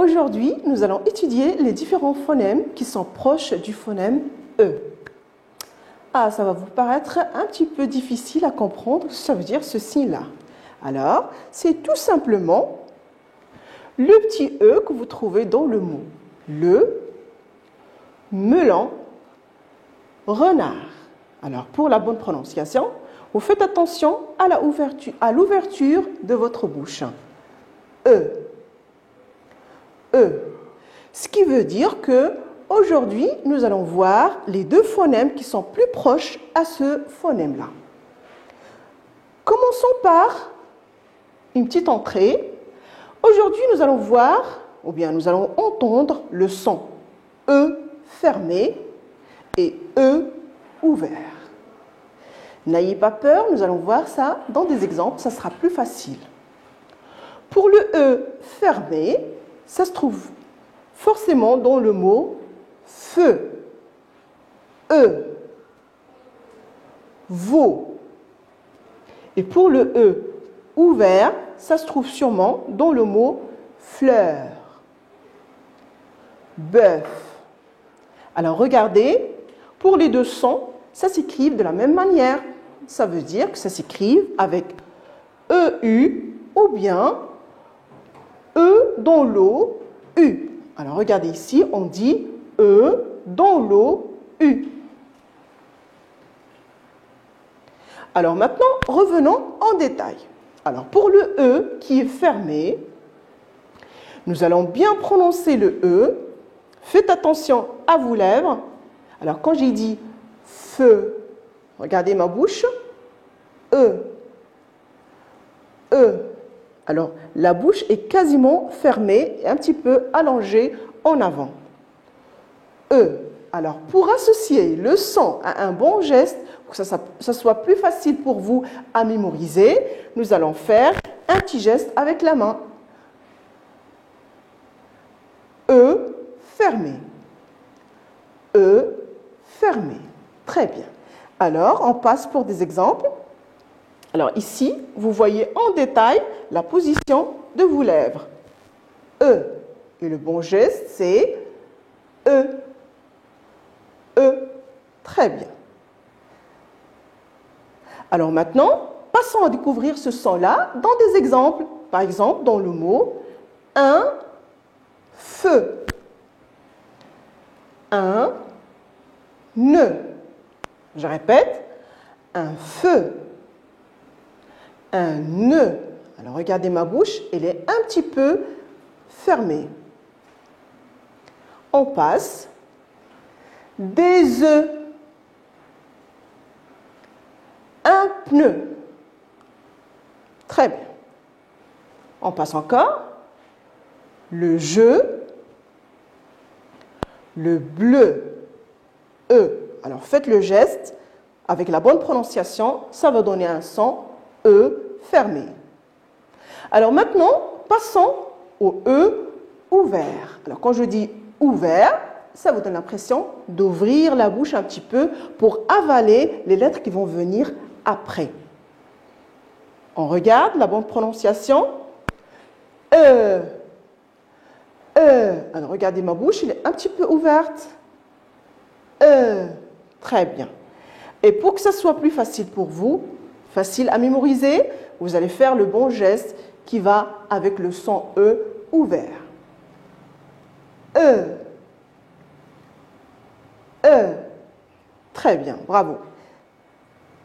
Aujourd'hui, nous allons étudier les différents phonèmes qui sont proches du phonème E. Ah, ça va vous paraître un petit peu difficile à comprendre, ça veut dire ce signe-là. Alors, c'est tout simplement le petit E que vous trouvez dans le mot. Le, melon, renard. Alors, pour la bonne prononciation, vous faites attention à l'ouverture de votre bouche. E. E. Ce qui veut dire que aujourd'hui, nous allons voir les deux phonèmes qui sont plus proches à ce phonème-là. Commençons par une petite entrée. Aujourd'hui, nous allons voir, ou bien nous allons entendre le son E fermé et E ouvert. N'ayez pas peur, nous allons voir ça dans des exemples, ça sera plus facile. Pour le E fermé, ça se trouve forcément dans le mot feu, veau. Et pour le E ouvert, ça se trouve sûrement dans le mot fleur, bœuf. Alors regardez, pour les deux sons, ça s'écrit de la même manière. Ça veut dire que ça s'écrit avec EU ou bien E dans l'eau, U. Alors regardez ici, on dit E dans l'eau, U. Alors maintenant, revenons en détail. Alors pour le E qui est fermé, nous allons bien prononcer le E. Faites attention à vos lèvres. Alors quand j'ai dit feu, regardez ma bouche, E. Alors la bouche est quasiment fermée et un petit peu allongée en avant. E. Alors pour associer le son à un bon geste, pour que ça soit plus facile pour vous à mémoriser, nous allons faire un petit geste avec la main. E fermé. E fermé. Très bien. Alors, on passe pour des exemples. Alors ici, vous voyez en détail la position de vos lèvres. E. Et le bon geste, c'est E. E. Très bien. Alors maintenant, passons à découvrir ce son-là dans des exemples. Par exemple, dans le mot un feu. Un nœud. Je répète, un feu. Un nœud. Alors regardez ma bouche, elle est un petit peu fermée. On passe. Des œufs. Un pneu. Très bien. On passe encore. Le jeu. Le bleu. E. Alors faites le geste avec la bonne prononciation, ça va donner un son E fermé. Alors maintenant, passons au E ouvert. Alors quand je dis ouvert, ça vous donne l'impression d'ouvrir la bouche un petit peu pour avaler les lettres qui vont venir après. On regarde la bonne prononciation. E. Alors regardez ma bouche, elle est un petit peu ouverte. Très bien. Et pour que ça soit plus facile pour vous, facile à mémoriser, vous allez faire le bon geste qui va avec le son E ouvert. E. Très bien, bravo.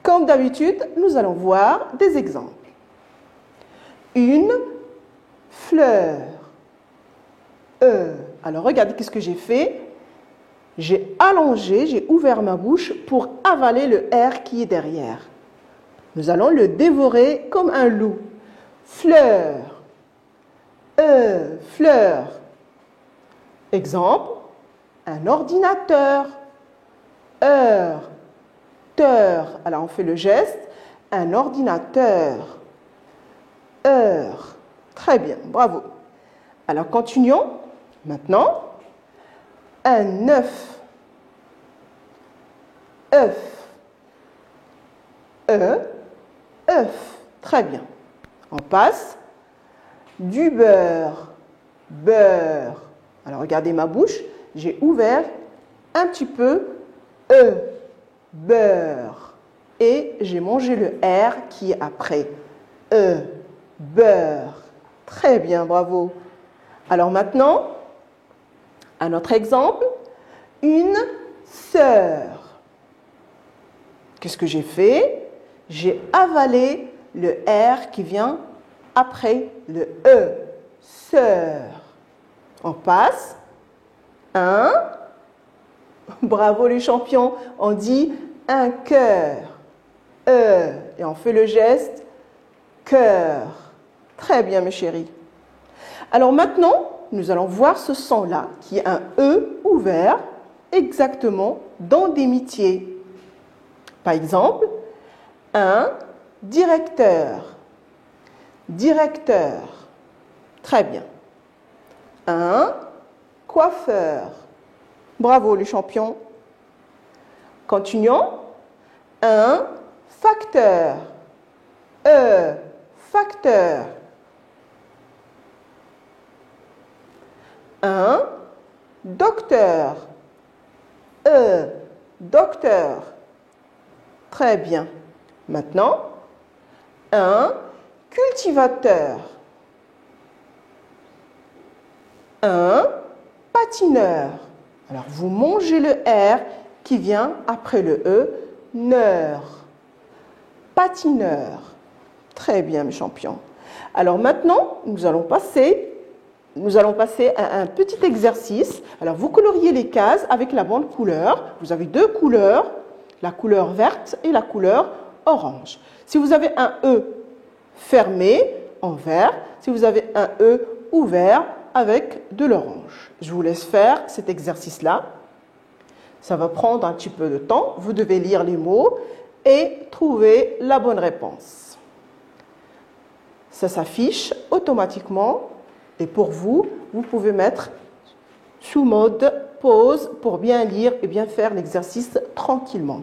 Comme d'habitude, nous allons voir des exemples. Une fleur. Alors regardez qu'est-ce que j'ai fait. J'ai allongé, j'ai ouvert ma bouche pour avaler le R qui est derrière. Nous allons le dévorer comme un loup. Fleur. Fleur. Exemple, un ordinateur. Heure. Teur. Alors on fait le geste. Un ordinateur. Heure. Très bien, bravo. Alors continuons. Maintenant, un œuf. Œuf. Œuf. Très bien. On passe. Du beurre. beurre. Alors regardez ma bouche, j'ai ouvert un petit peu beurre. Et j'ai mangé le R qui est après. Beurre. Très bien, bravo. Alors maintenant, un autre exemple. Une sœur. Qu'est-ce que j'ai fait? J'ai avalé le R qui vient après le E. Sœur. On passe. Un. Bravo les champions. On dit un cœur. Et on fait le geste cœur. Très bien mes chéris. Alors maintenant, nous allons voir ce son-là qui est un E ouvert exactement dans des métiers. Par exemple, un directeur. Directeur. Très bien. Un coiffeur. Bravo les champions. Continuons. Un facteur. Facteur. Un docteur. Docteur. Très bien. Maintenant, un cultivateur. Un patineur. Alors, vous mangez le R qui vient après le E, neur. Patineur. Très bien, mes champions. Alors maintenant, nous allons passer à un petit exercice. Alors, vous coloriez les cases avec la bonne couleur. Vous avez deux couleurs, la couleur verte et la couleur orange. Si vous avez un E fermé en vert, si vous avez un E ouvert avec de l'orange. Je vous laisse faire cet exercice-là. Ça va prendre un petit peu de temps. Vous devez lire les mots et trouver la bonne réponse. Ça s'affiche automatiquement et pour vous, vous pouvez mettre sous mode pause pour bien lire et bien faire l'exercice tranquillement.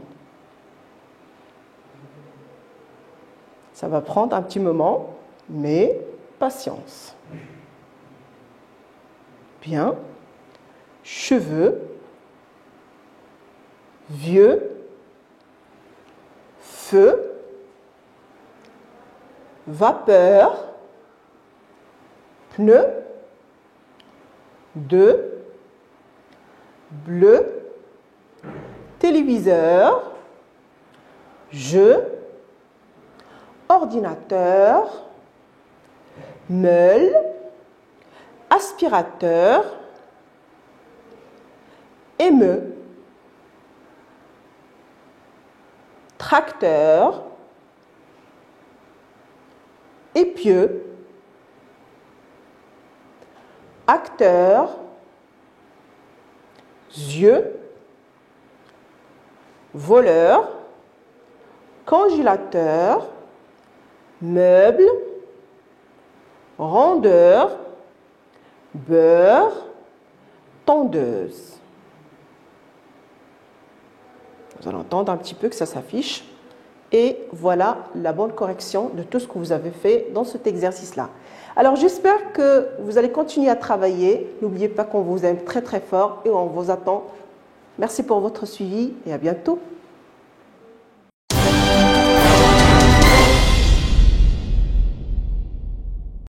Ça va prendre un petit moment, mais patience. Bien. Cheveux. Vieux. Feu. Vapeur. Pneu. De. Bleu. Téléviseur. Jeu. Ordinateur. Meule. Aspirateur. Émeu. Tracteur. Épieu. Acteur. Yeux. Voleur. Congélateur. Meuble. Rondeur. Beurre. Tondeuse. Vous allez entendre un petit peu que ça s'affiche. Et voilà la bonne correction de tout ce que vous avez fait dans cet exercice-là. Alors j'espère que vous allez continuer à travailler. N'oubliez pas qu'on vous aime très très fort et on vous attend. Merci pour votre suivi et à bientôt.